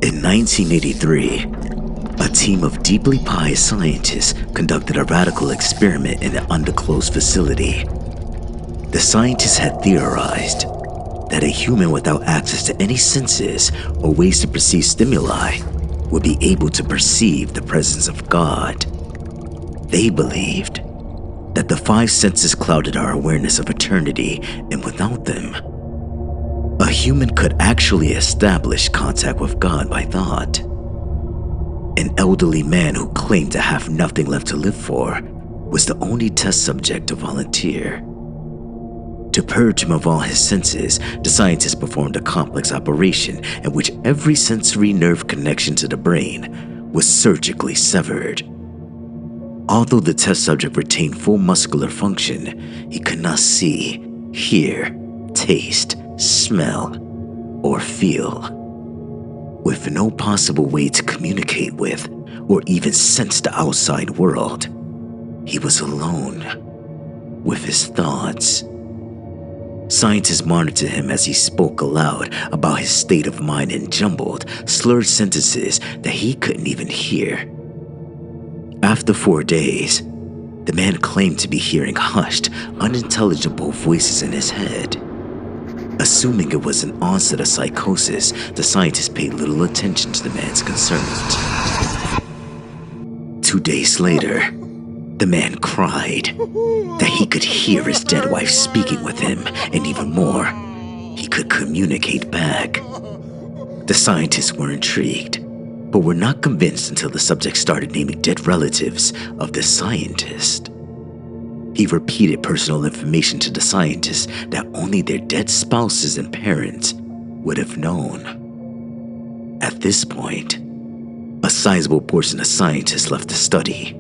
In 1983, a team of deeply pious scientists conducted a radical experiment in an undisclosed facility. The scientists had theorized that a human without access to any senses or ways to perceive stimuli would be able to perceive the presence of God. They believed that the five senses clouded our awareness of eternity, and without them, a human could actually establish contact with God by thought. An elderly man who claimed to have nothing left to live for was the only test subject to volunteer. To purge him of all his senses, the scientists performed a complex operation in which every sensory nerve connection to the brain was surgically severed. Although the test subject retained full muscular function, he could not see, hear, taste, smell, or feel. With no possible way to communicate with or even sense the outside world, he was alone with his thoughts. Scientists monitored him as he spoke aloud about his state of mind in jumbled, slurred sentences that he couldn't even hear. After 4 days, the man claimed to be hearing hushed, unintelligible voices in his head. Assuming it was an onset of psychosis, the scientists paid little attention to the man's concerns. 2 days later, the man cried that he could hear his dead wife speaking with him, and even more, he could communicate back. The scientists were intrigued, but were not convinced until the subject started naming dead relatives of the scientist. He repeated personal information to the scientists that only their dead spouses and parents would have known. At this point, a sizable portion of scientists left the study.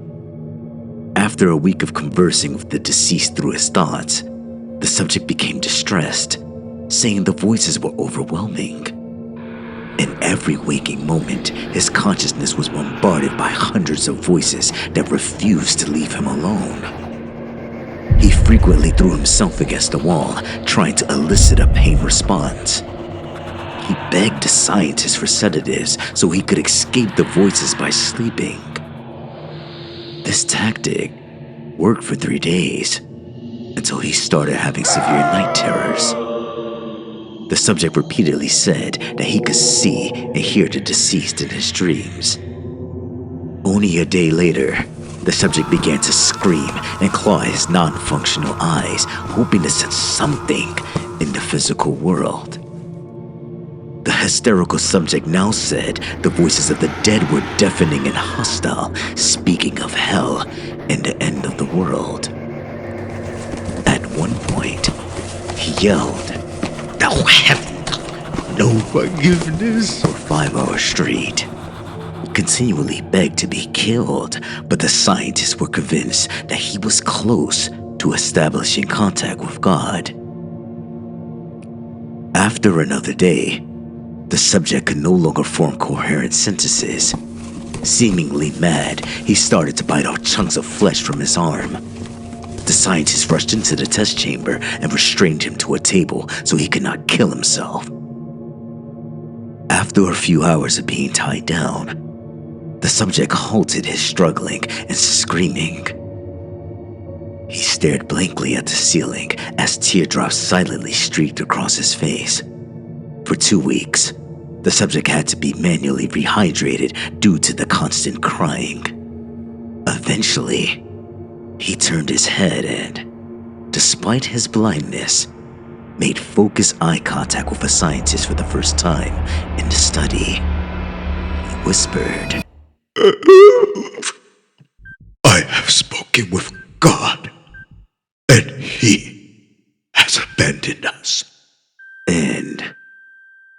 After a week of conversing with the deceased through his thoughts, the subject became distressed, saying the voices were overwhelming. In every waking moment, his consciousness was bombarded by hundreds of voices that refused to leave him alone. He frequently threw himself against the wall, trying to elicit a pain response. He begged the scientists for sedatives so he could escape the voices by sleeping. This tactic worked for 3 days, until he started having severe night terrors. The subject repeatedly said that he could see and hear the deceased in his dreams. Only a day later, the subject began to scream and claw his non-functional eyes, hoping to sense something in the physical world. The hysterical subject now said the voices of the dead were deafening and hostile, speaking of hell and the end of the world. At one point, he yelled, "Thou hast no forgiveness," for 5 hours straight. He continually begged to be killed, but the scientists were convinced that he was close to establishing contact with God. After another day, the subject could no longer form coherent sentences. Seemingly mad, he started to bite off chunks of flesh from his arm. The scientists rushed into the test chamber and restrained him to a table so he could not kill himself. After a few hours of being tied down, the subject halted his struggling and screaming. He stared blankly at the ceiling as teardrops silently streaked across his face. For 2 weeks, the subject had to be manually rehydrated due to the constant crying. Eventually, he turned his head and, despite his blindness, made focused eye contact with a scientist for the first time in the study. He whispered, "I have spoken with God, and He has abandoned us." And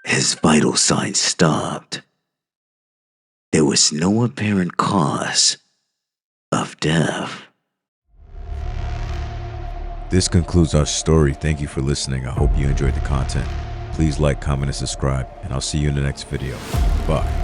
his vital signs stopped. There was no apparent cause of death. This concludes our story. Thank you for listening. I hope you enjoyed the content. Please like, comment, and subscribe, and I'll see you in the next video. Bye.